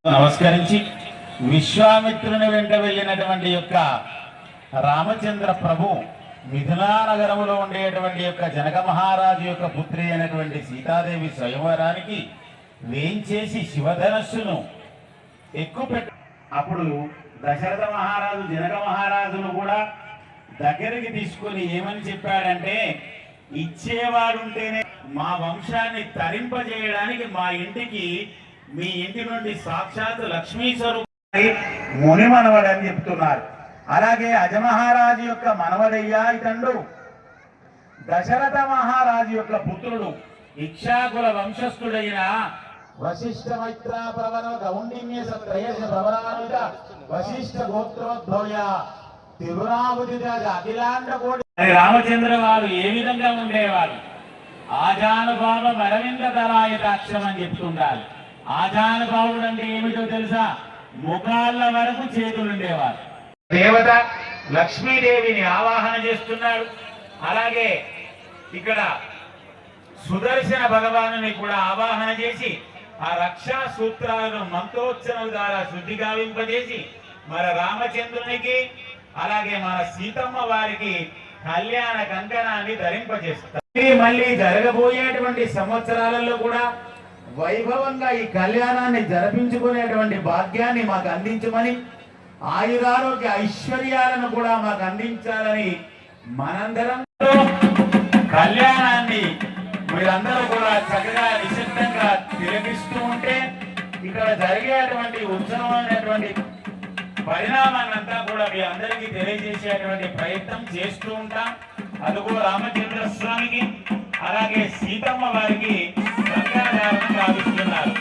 నమస్కరించి విశ్వామిత్రుని వెంట వెళ్ళినటువంటి యొక్క రామచంద్ర ప్రభు మిథునా నగరములో ఉండేటువంటి యొక్క జనక మహారాజు యొక్క పుత్రి అయినటువంటి సీతాదేవి స్వయంవరానికి వేంచేసి శివధనస్సును ఎక్కుపెట్టు. అప్పుడు దశరథ మహారాజు జనక మహారాజును కూడా దగ్గరికి తీసుకుని ఏమని చెప్పాడంటే, ఇచ్చేవాడుంటేనే మా వంశాన్ని తరింపజేయడానికి మా ఇంటికి మీ ఇంటి నుండి సాక్షాత్ లక్ష్మీ స్వరూపి ముని మనవడని చెప్తున్నారు. అలాగే అజమహారాజు యొక్క మనవడయ్యా ఇతండు దశరథ మహారాజు యొక్క పుత్రుడు ఇక్షాకుల వంశస్థుడైన వశిష్ఠ మైత్ర ప్రవర గౌండిన్య సత్రయస ప్రవరానుత వశిష్ఠ గోత్రోద్భవయ తిరునాముదిత అఖిలాండ కోటి. రామచంద్ర వారు ఏ విధంగా ఉండేవారు? ఆజానుభావ అరవింద దళాయతాక్షం అని చెప్తుండాలి. ఆజానుభావుడు అంటే ఏమిటో తెలుసా? ముఖాళ్ళ వరకు చేతులుండేవారు. దేవత లక్ష్మీదేవిని ఆవాహన చేస్తున్నాడు. అలాగే ఇక్కడ సుదర్శన భగవానుని కూడా ఆవాహన చేసి ఆ రక్షా సూత్రాలను మంత్రోచ్చరణ ద్వారా శుద్ధి గావింపజేసి మన రామచంద్రునికి అలాగే మన సీతమ్మ వారికి కళ్యాణ కంకణాన్ని ధరింపజేస్తారు. మళ్ళీ జరగబోయేటువంటి సంవత్సరాలలో కూడా వైభవంగా ఈ కళ్యాణాన్ని జరిపించుకునేటువంటి భాగ్యాన్ని మాకు అందించమని, ఆయురారోగ్య ఐశ్వర్యాలను కూడా మాకు అందించాలని మనందరం కళ్యాణాన్ని మీరందరూ కూడా చక్కగా నిశ్శబ్దంగా తిలకిస్తూ ఉంటే ఇక్కడ జరిగేటువంటి ఉత్సవమైనటువంటి పరిణామాన్నంతా కూడా మీ అందరికీ తెలియజేసేటువంటి ప్రయత్నం చేస్తూ ఉంటాం. అదుగో రామచంద్ర స్వామికి అలాగే సీతమ్మ వారికి గంగాధారణ గావిస్తున్నారు.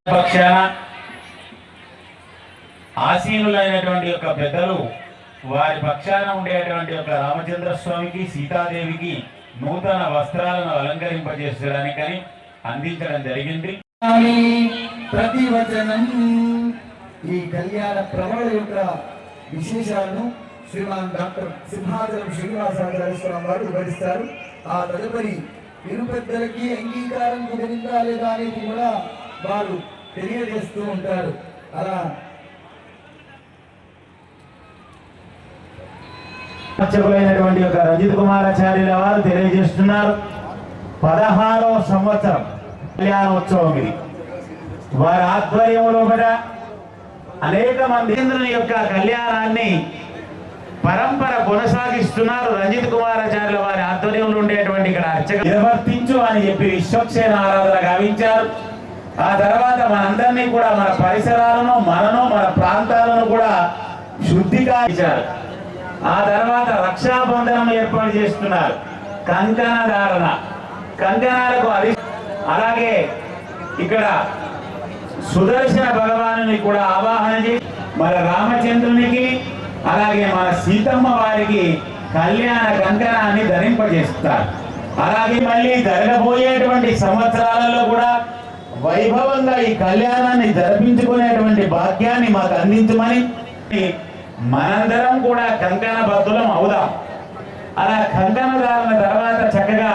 పక్షాన ఆసీనులైనటువంటి యొక్క పెద్దలు వారి పక్షాన ఉండేటువంటి యొక్క రామచంద్ర స్వామికి సీతాదేవికి నూతన వస్త్రాలను అలంకరింపజేసడానికని అందించడం జరిగింది. ప్రతి వచనం ఈ కళ్యాణ ప్రవళ యొక్క విశేషాలను శ్రీమాన్ డాక్టర్ సింహాచలం శ్రీనివాసాచార్య స్వామి వారు వివరిస్తారు. ఆ తదుపరి ఇరు పెద్దలకి అంగీకారం కుదిరిందా లేదా అనేది కూడా వారు తెలియజేస్తూ ఉంటారు. అలా అర్చకులైనటువంటి యొక్క రజిత్ కుమారాచార్యుల వారు తెలియజేస్తున్నారు. 16వ సంవత్సరం కళ్యాణోత్సవం ఇది. వారి ఆధ్వర్యంలో కూడా అనేక మంది ఇంద్రుని యొక్క కళ్యాణాన్ని పరంపర కొనసాగిస్తున్నారు. రంజిత్ కుమారాచార్యుల వారి ఆధ్వర్యంలో ఉండేటువంటి ఇక్కడ అర్చక నిర్వర్తించు అని చెప్పి విశ్వక్సేన ఆరాధన గావించారు. ఆ తర్వాత మనందరినీ కూడా మన పరిసరాలను మన ప్రాంతాలను కూడా శుద్ధిగా ఇచ్చారు. ఆ తర్వాత రక్షాబంధనం ఏర్పాటు చేస్తున్నారు. కంకణ ధారణ, కంకణాలకు అలాగే ఇక్కడ సుదర్శన భగవానుని కూడా ఆవాహన చేసి మన రామచంద్రునికి అలాగే మన సీతమ్మ వారికి కళ్యాణ కంకణాన్ని ధరింపజేస్తారు. అలాగే మళ్ళీ జరగబోయేటువంటి సంవత్సరాలలో కూడా వైభవంగా ఈ కళ్యాణాన్ని జరిపించుకునేటువంటి భాగ్యాన్ని మాకు అందించమని మనందరం కూడా కంకణ బద్దులం అవుదాం. అలా కంకణ ధారణ తర్వాత చక్కగా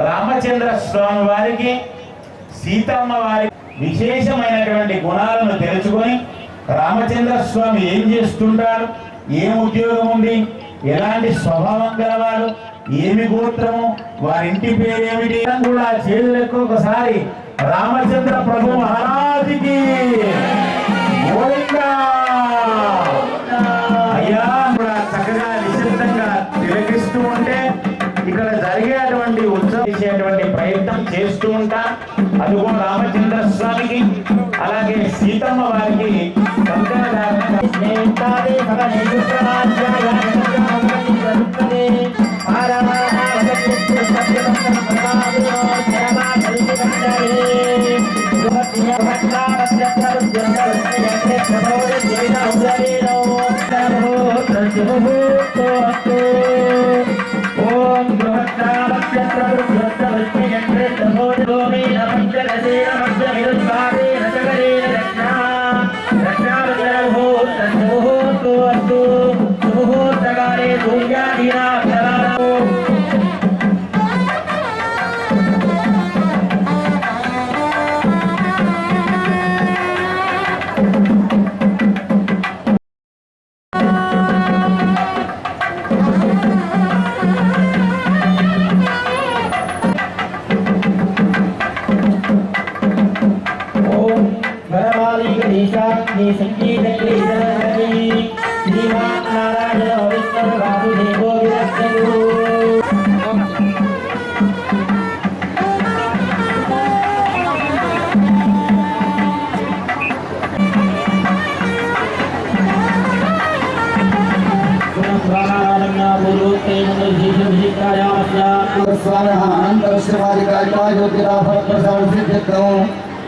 రామచంద్ర స్వామి వారికి సీతమ్మ వారి విశేషమైనటువంటి గుణాలను తెలుసుకొని రామచంద్ర స్వామి ఏం చేస్తుంటారు, ఏం ఉద్యోగం ఉంది, ఎలాంటి స్వభావం గలవాడు, ఏమి గోత్రము, వారింటి పేరేమిటి కూడా చేతులకు ఒకసారి రామచంద్ర ప్రభు మహారాజుకి అయ్యా కూడా చక్కగా నిశ్శబ్దంగా తిలకిస్తూ ఉంటే ఇక్కడ జరిగేటువంటి ఉత్సవం చేసేటువంటి ప్రయత్నం చేస్తూ ఉంటా. అదిగో రామచంద్ర స్వామికి అలాగే సీతమ్మ వారికి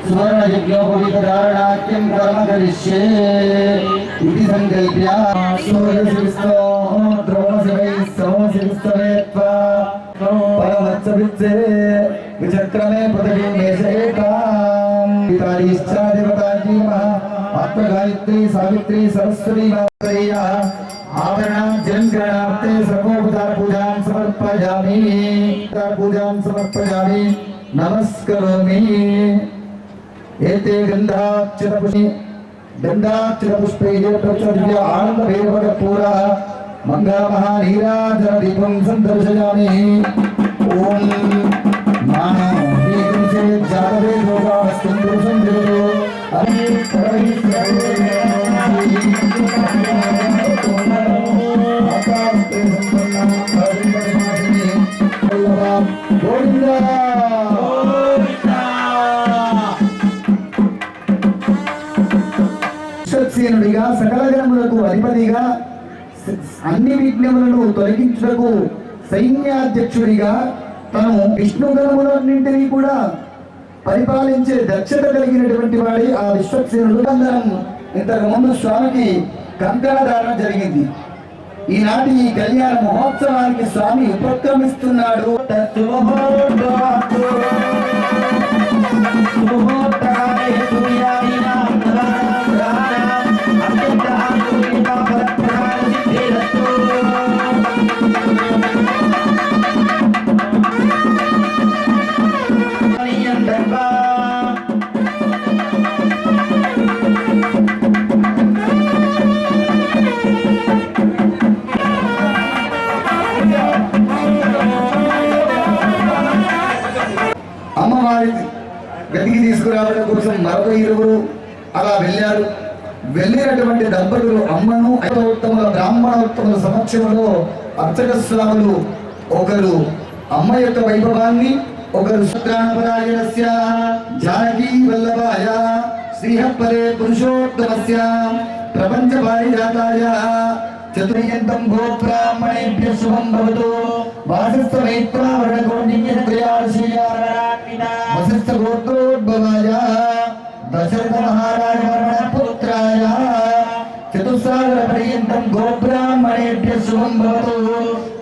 सुवर्णयज्ञोपवीतधारणाख्यं कर्म करिष्ये इति संकल्प्य परमत्सवित्से विचक्रमे पदवी मेषेकाम् पितारीश्चा देवताजी आत्मगायत्री सावित्री सरस्वती मातृया आवरणं जन्ग्रहणार्थे सर्वोपचार पूजां समर्पयामि नमस्करोमि एते गन्धाक्षरपुष्पैः प्रचोद्य आनन्दभैरवकर्पूरः मङ्गलमहानीराजन दीपं सन्दर्शयामि ॐ मानवीकुंसे जातवे लोकास्तुं संजयो విశ్వక్సేనుడిగా సకల జనములకు అధిపతిగా అన్ని విఘ్నములను తొలగించుటకు సైన్యాధ్యక్షుడిగా తను విష్ణుగణములన్నింటినీ కూడా పరిపాలించే దక్షత కలిగినటువంటి వాడి ఆ విశ్వక్సేనుడు. అందరం ఇంతకు ముందు స్వామికి కంకణ ధారణ జరిగింది. ఈనాటి ఈ కళ్యాణ మహోత్సవానికి స్వామి ఉపక్రమిస్తున్నాడు. అమ్మవారి గదికి తీసుకురావడం కోసం మరొక ఇరువురు అలా వెళ్ళారు. వెళ్ళినటువంటి దంపతులు అమ్మను ఉత్తముల బ్రాహ్మణోత్తముల సమక్షంలో అర్చక స్వాములు ఒకరు అమ్మ యొక్క వైభవాన్ని, ఒకరు శుక్రాణపరాయణస్య జానకీ వల్లభాయ శ్రీహపరే పురుషోత్తమస్య ప్రపంచ పారిజాతాయ చతుర్యంతం భో బ్రాహ్మణేభ్యః శుభం భవతు వశిష్ఠ గోత్రోద్భవాయ దశరథ మహారాజ పుత్రాయ చతుస్సాగర పర్యంతం గోబ్రాహ్మణేభ్యః శుభం భవతు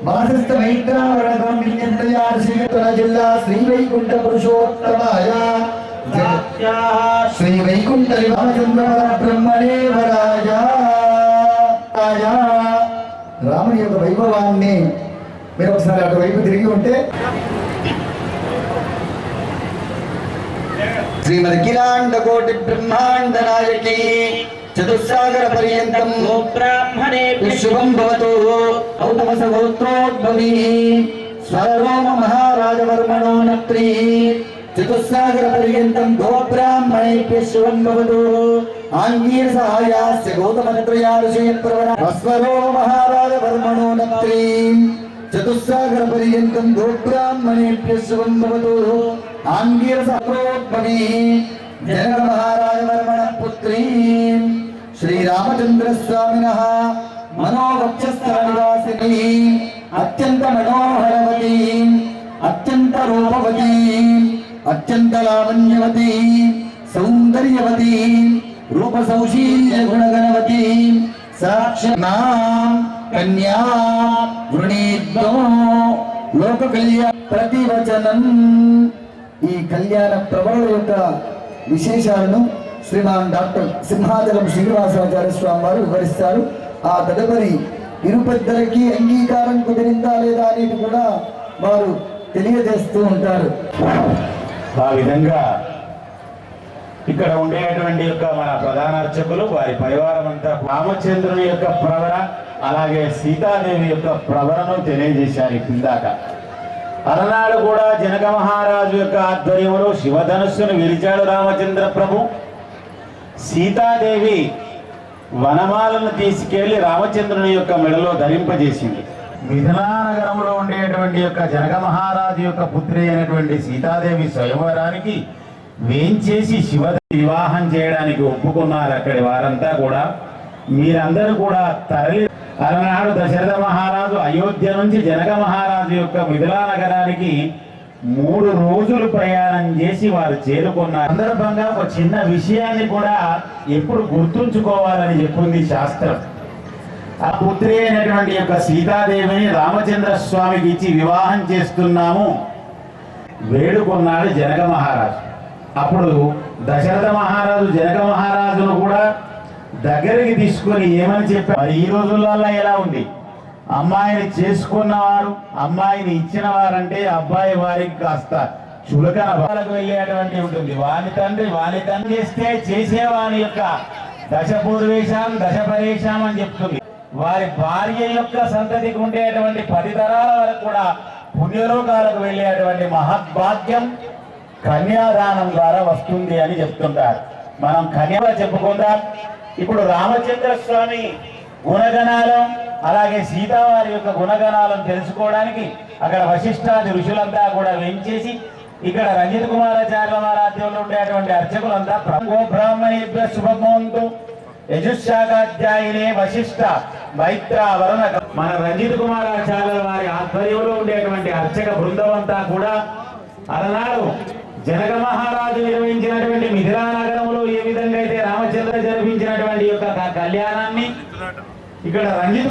వాసిష్ఠ వైద్రావరణం విజ్ఞప్తయార్ శ్రీకృష్ణ జిల్లా శ్రీ వైకుంఠ పురుషోత్తమాయ శ్రీ వైకుంఠ రామచంద్ర బ్రహ్మదేవరాయ రాముని యొక్క వైభవాన్ని మీరు ఒకసారి అటువైపు తిరిగి ఉంటే శ్రీమద్ అఖిలాండ కోటి బ్రహ్మాండ నాయకి చతుస్సాగర పర్యంతం బ్రాహ్మణే శుభం భవతు గౌతమస గోత్రోద్భవీ స్వరోమ మహారాజవర్మణో నత్రీ చతుస్సాగర పర్యంతం గోబ్రాహ్మణేభ్య శుభం భవతు ఆంగీర సహాయాస్య గౌతమత్రయారుషయత్ప్రవణ స్వరో మహారాజవర్మణో నత్రీ చతుస్సాగర పర్యంతం గోబ్రాహ్మణేభ్య శుభం భవతు ఆంగీర సహోద్భవీ జనక మహారాజవర్మణ పుత్రీ శ్రీరామచంద్ర స్వామినః మనోవక్షస్థల నివాసిని అత్యంత మనోహరవతి అత్యంత రూపవతి అత్యంత లావణ్యవతి సౌందర్యవతి రూప సౌశీల్య గుణగణవతి సాక్షాత్ కన్యా వృణీద్వో లోక కళ్యాణ ప్రతివచనం. ఈ కళ్యాణ ప్రవరుల యొక్క విశేషాలను శ్రీమాన్ డాక్టర్ సింహాచలం శ్రీనివాసాచార్య స్వామి వారు వివరిస్తారు. ఆ తదుపరి ఇరు పెద్దలకి అంగీకారం కుదిరిందా లేదా అనేది కూడా వారు తెలియజేస్తూ ఉంటారు. ఆ విధంగా ఇక్కడ ఉండేటువంటి యొక్క మన ప్రధాన అర్చకులు వారి పరివారం అంతా రామచంద్రుని యొక్క ప్రవర అలాగే సీతాదేవి యొక్క ప్రవరను తెలియజేశారు. కిందాక అలనాడు కూడా జనక మహారాజు యొక్క ఆధ్వర్యంలో శివధనుస్సును విరిచాడు రామచంద్ర ప్రభు. సీతాదేవి వనమాలను తీసుకెళ్లి రామచంద్రుని యొక్క మెడలో ధరింపజేసింది. మిథిలానగరంలో ఉండేటువంటి యొక్క జనక మహారాజు యొక్క పుత్రి అయినటువంటి సీతాదేవి స్వయంవరానికి వేంచేసి శివ వివాహం చేయడానికి ఒప్పుకున్నారు. అక్కడి వారంతా కూడా మీరందరూ కూడా తరలి అలనాడు దశరథ మహారాజు అయోధ్య నుంచి జనక మహారాజు యొక్క మిథిలా నగరానికి 3 రోజులు ప్రయాణం చేసి వారు చేరుకున్న సందర్భంగా ఒక చిన్న విషయాన్ని కూడా ఎప్పుడు గుర్తుంచుకోవాలని చెప్పింది శాస్త్రం. ఆ పుత్రి అయినటువంటి యొక్క సీతాదేవిని రామచంద్ర స్వామికి ఇచ్చి వివాహం చేస్తున్నాము వేడుకున్నాడు జనక మహారాజు. అప్పుడు దశరథ మహారాజు జనక మహారాజును కూడా దగ్గరికి తీసుకొని ఏమని చెప్పారు. ఈ రోజులలో ఎలా ఉంది, అమ్మాయిని చేసుకున్నవారు అమ్మాయిని ఇచ్చిన వారంటే అబ్బాయి వారికి కాస్త చులకన వాళ్ళకు వెళ్ళేటువంటి ఉంటుంది. వాని తండ్రి చేస్తే చేసేవాని యొక్క దశ పూర్వేశం దశ పరేషాం అని చెప్తుంది. వారి భార్య యొక్క సంతతికి ఉండేటువంటి 10 తరాల వరకు కూడా పుణ్యలోకాలకు వెళ్ళేటువంటి మహద్భాగ్యం కన్యాదానం ద్వారా వస్తుంది అని చెప్తుంటారు. మనం కన్యగా చెప్పుకుందాం. ఇప్పుడు రామచంద్ర స్వామి గుణగణాలం అలాగే సీతావారి యొక్క గుణగణాలను తెలుసుకోవడానికి అక్కడ వశిష్ఠాది ఋషులంతా కూడా వెంచేసి ఇక్కడ రంజిత్ కుమారాచార్యుల ఆరాధ్యంలో ఉండేటువంటి అర్చకులంతా బ్రాహ్మణేభ్య శుభమోంతు యజుశాఖాధ్యాయునే వశిష్ఠ మైత్ర వరుణ మన రంజిత్ కుమారాచార్యుల వారి ఆధ్వర్యంలో ఉండేటువంటి అర్చక బృందం అంతా కూడా అలనాడు జనక మహారాజు నిర్వహించినటువంటి మిథిలా నగరంలో ఏ విధంగా అయితే రామచంద్ర జరిపించినటువంటి యొక్క కళ్యాణాన్ని ఇక్కడ రంజిత్